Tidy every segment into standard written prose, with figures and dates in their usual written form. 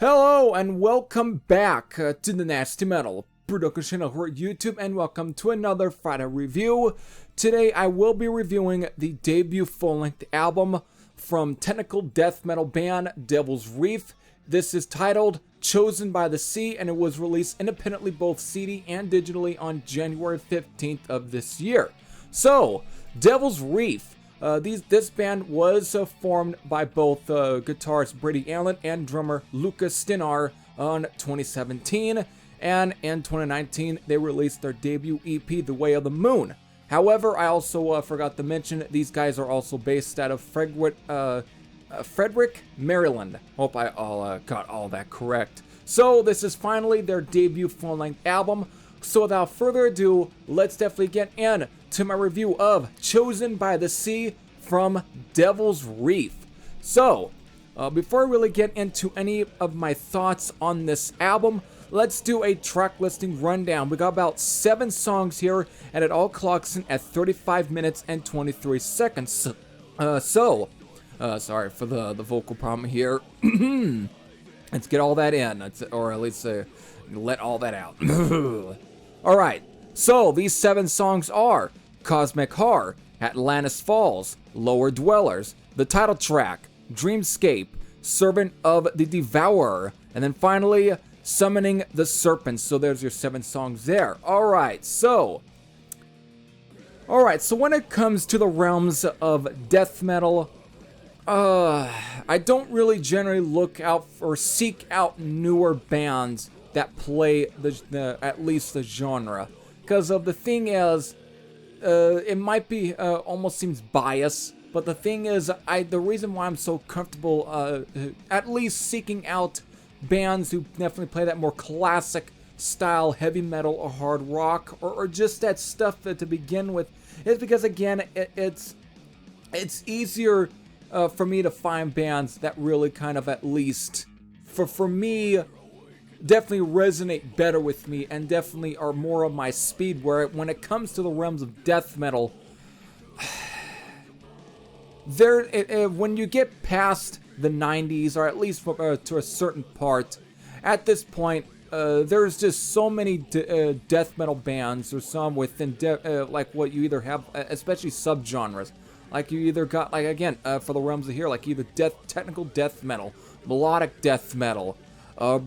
Hello and welcome back to the Nasty Metal Production channel here at YouTube, and welcome to another Friday review. Today I will be reviewing the debut full-length album from technical death metal band Devil's Reef. This is titled Chosen by the Sea, and it was released independently both CD and digitally on January 15th of this year. So, Devil's Reef. This band was formed by both guitarist Brady Allen and drummer Lucas Stinar on 2017, and in 2019 they released their debut EP, The Way of the Moon. However, I also forgot to mention these guys are also based out of Frederick, Maryland. Hope I got all that correct. So this is finally their debut full-length album. So without further ado, let's definitely get into my review of Chosen by the Sea from Devil's Reef. So, before I really get into any of my thoughts on this album, let's do a track listing rundown. We got about 7 songs here, and it all clocks in at 35 minutes and 23 seconds. Sorry for the vocal problem here. Let's get all that in, or at least let all that out. Alright, so these 7 songs are Cosmic Horror, Atlantis Falls, Lower Dwellers, the title track, Dreamscape, Servant of the Devourer, and then finally, Summoning the Serpent. So there's your 7 songs there. Alright, so when it comes to the realms of death metal, I don't really generally look out or seek out newer bands that play at least the genre, because the thing is, it might be almost seems biased, but the thing is, the reason why I'm so comfortable at least seeking out bands who definitely play that more classic style heavy metal or hard rock or just that stuff to begin with is because, again, it's easier for me to find bands that really kind of, at least for me, definitely resonate better with me and definitely are more of my speed, where when it comes to the realms of death metal, when you get past the 90s, or at least to a certain part, at this point, there's just so many death metal bands, or some within like what you either have, especially subgenres. Like you either got, like, again, for the realms of here, like either technical death metal, melodic death metal,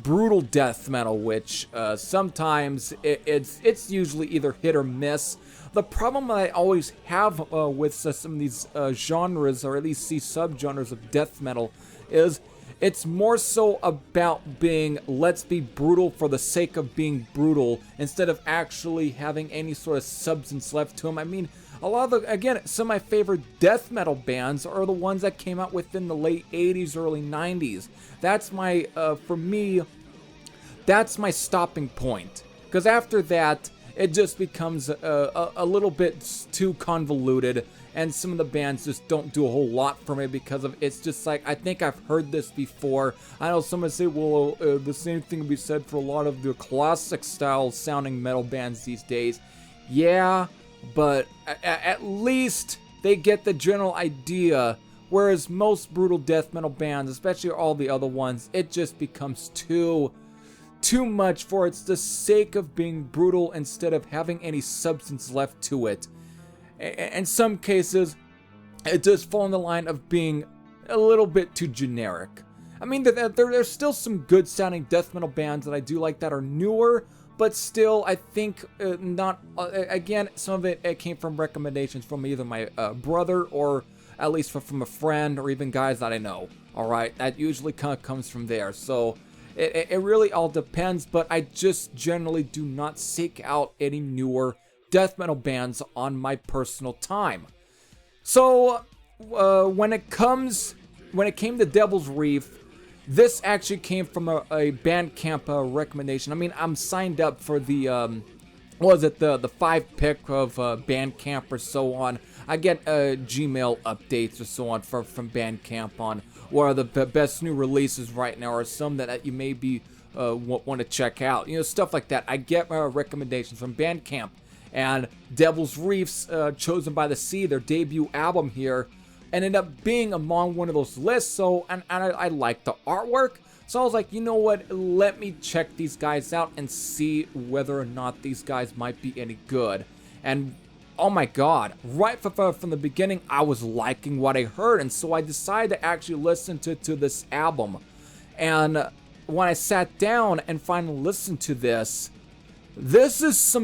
brutal death metal, which sometimes it's usually either hit or miss. The problem that I always have with some of these genres, or at least see subgenres of death metal, is it's more so about being, let's be brutal for the sake of being brutal, instead of actually having any sort of substance left to them. I mean, a lot of again, some of my favorite death metal bands are the ones that came out within the late 80s, early 90s. That's my, for me, that's my stopping point. Because after that, it just becomes a little bit too convoluted, and some of the bands just don't do a whole lot for me because of, it's just like, I think I've heard this before. I know someone say, well, the same thing can be said for a lot of the classic style sounding metal bands these days. Yeah, but at least they get the general idea, whereas most brutal death metal bands, especially all the other ones, it just becomes too much for it's the sake of being brutal instead of having any substance left to it. In some cases, it does fall in the line of being a little bit too generic. I mean, there's still some good sounding death metal bands that I do like that are newer, but still, I think not. Again, some of it came from recommendations from either my brother, or at least from a friend, or even guys that I know. All right, that usually kind of comes from there. So it really all depends. But I just generally do not seek out any newer death metal bands on my personal time. So when it came to Devil's Reef, this actually came from a Bandcamp recommendation. I mean, I'm signed up for the, what was it, the 5 pick of Bandcamp or so on. I get Gmail updates or so on from Bandcamp on what are the best new releases right now, or some that you maybe want to check out. You know, stuff like that. I get my recommendations from Bandcamp. And Devil's Reef's Chosen by the Sea, their debut album here, ended up being among one of those lists. So, and I like the artwork. So I was like, you know what, let me check these guys out and see whether or not these guys might be any good. And oh my god, right from the beginning, I was liking what I heard, and so I decided to actually listen to this album. And when I sat down and finally listened to this is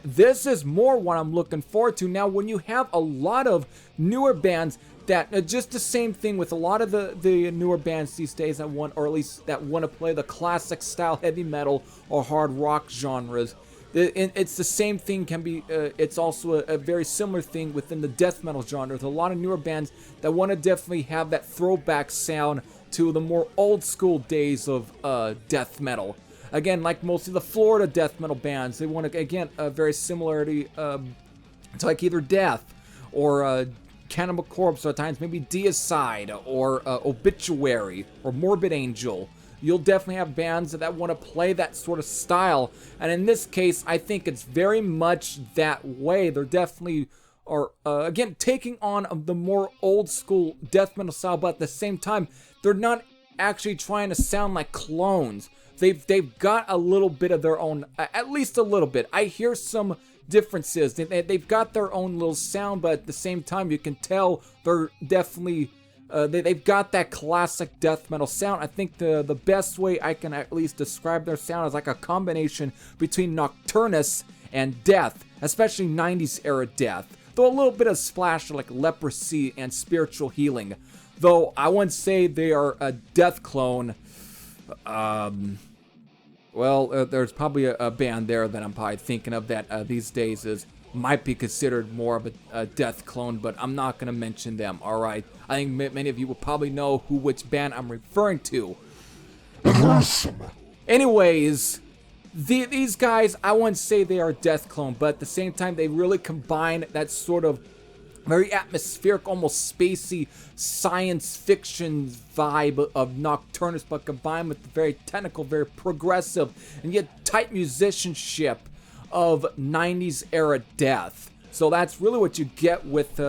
this is more what I'm looking forward to. Now, when you have a lot of newer bands that just the same thing with a lot of the newer bands these days that want, or at least that want to play the classic style heavy metal or hard rock genres, it's the same thing. Can be it's also a very similar thing within the death metal genre. There's a lot of newer bands that want to definitely have that throwback sound to the more old school days of death metal. Again, like most of the Florida death metal bands, they want to, again, a very similarity to like either Death or Cannibal Corpse, or at times maybe Deicide or Obituary or Morbid Angel. You'll definitely have bands that want to play that sort of style, and in this case, I think it's very much that way. They're definitely are again taking on the more old school death metal style, but at the same time, they're not actually trying to sound like clones. They've got a little bit of their own, at least a little bit. I hear some differences. They've got their own little sound, but at the same time, you can tell they're definitely they've got that classic death metal sound. I think the best way I can at least describe their sound is like a combination between Nocturnus and Death, especially 90s era Death. Though a little bit of splash of like Leprosy and Spiritual Healing. Though I wouldn't say they are a Death clone. There's probably a band there that I'm probably thinking of that these days might be considered more of a Death clone, but I'm not going to mention them, alright? I think many of you will probably know which band I'm referring to. Awesome. Anyways, these guys, I wouldn't say they are a Death clone, but at the same time, they really combine that sort of very atmospheric, almost spacey science fiction vibe of Nocturnus, but combined with the very technical, very progressive, and yet tight musicianship of 90s era Death. So that's really what you get with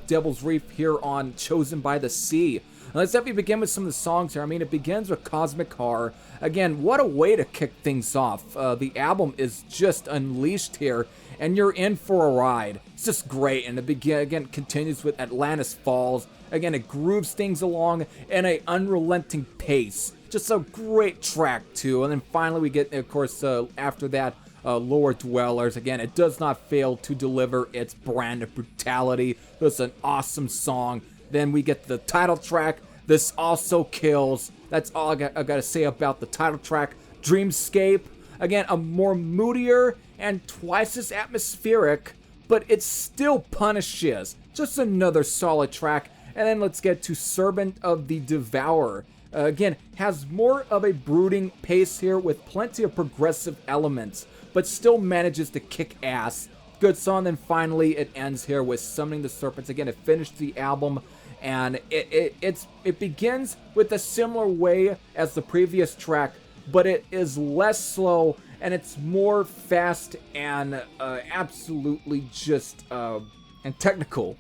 Devil's Reef here on Chosen by the Sea. Now, let's definitely begin with some of the songs here. I mean, it begins with Cosmic Horror. Again, what a way to kick things off. The album is just unleashed here, and you're in for a ride. It's just great, and it again continues with Atlantis Falls. Again, it grooves things along in an unrelenting pace. Just a great track, too. And then finally we get, of course, after that, Lower Dwellers. Again, it does not fail to deliver its brand of brutality. It's an awesome song. Then we get the title track. This also kills. That's all I got to say about the title track. Dreamscape. Again, a more moodier and twice as atmospheric, but it still punishes. Just another solid track. And then let's get to Servant of the Devourer. Again, has more of a brooding pace here with plenty of progressive elements, but still manages to kick ass. Good song. Then finally it ends here with Summoning the Serpents. Again, it finished the album, and it begins with a similar way as the previous track, but it is less slow and it's more fast and absolutely just and technical.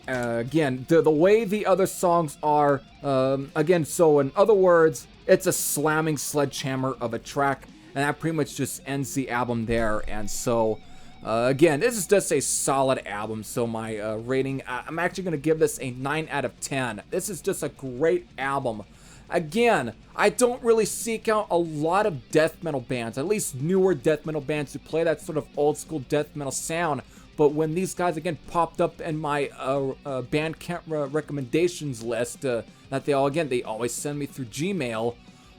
Again, the way the other songs are, again, so in other words, it's a slamming sledgehammer of a track, and that pretty much just ends the album there. And so, again, this is just a solid album. So my rating, I'm actually going to give this a 9 out of 10. This is just a great album. Again, I don't really seek out a lot of death metal bands, at least newer death metal bands who play that sort of old school death metal sound. But when these guys again popped up in my Bandcamp recommendations list, that they always send me through Gmail.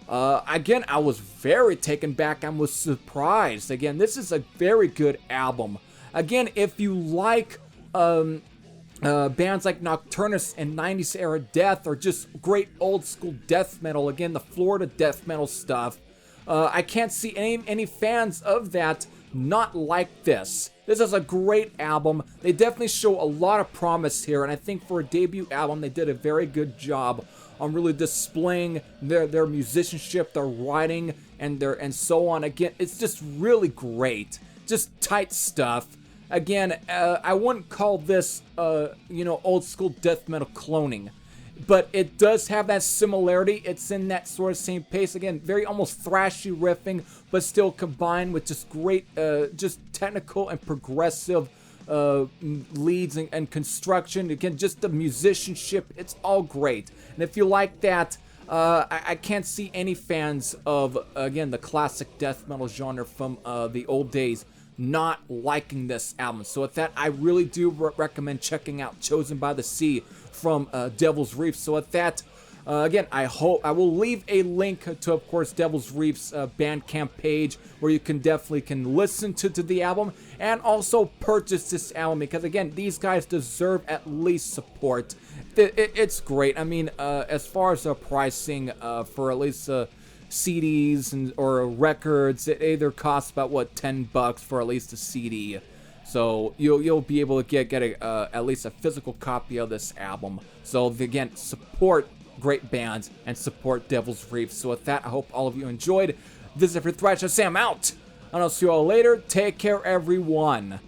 Again, I was very taken back and was surprised. Again, this is a very good album. Again, if you like bands like Nocturnus and 90s era Death, or just great old school death metal, again, the Florida death metal stuff, I can't see any fans of that not like this. This is a great album. They definitely show a lot of promise here, and I think for a debut album, they did a very good job on really displaying their musicianship, their writing, and so on. Again, it's just really great. Just tight stuff. again, I wouldn't call this, you know, old school death metal cloning, but it does have that similarity. It's in that sort of same pace. Again, very almost thrashy riffing, but still combined with just great, just technical and progressive leads and construction. Again, just the musicianship, it's all great. And if you like that, I can't see any fans of, again, the classic death metal genre from the old days not liking this album. So with that, I really do recommend checking out Chosen by the Sea from Devil's Reef. So with that, again, I will leave a link to, of course, Devil's Reef's Bandcamp page, where you can definitely listen to the album and also purchase this album, because again, these guys deserve at least support. It's great. I mean, as far as pricing for at least CDs or records, it either costs about $10 for at least a CD. So you'll be able to get at least a physical copy of this album. So again, support great bands and support Devil's Reef. So with that, I hope all of you enjoyed. This is for Thrash. I'm out, and I'll see you all later. Take care, everyone.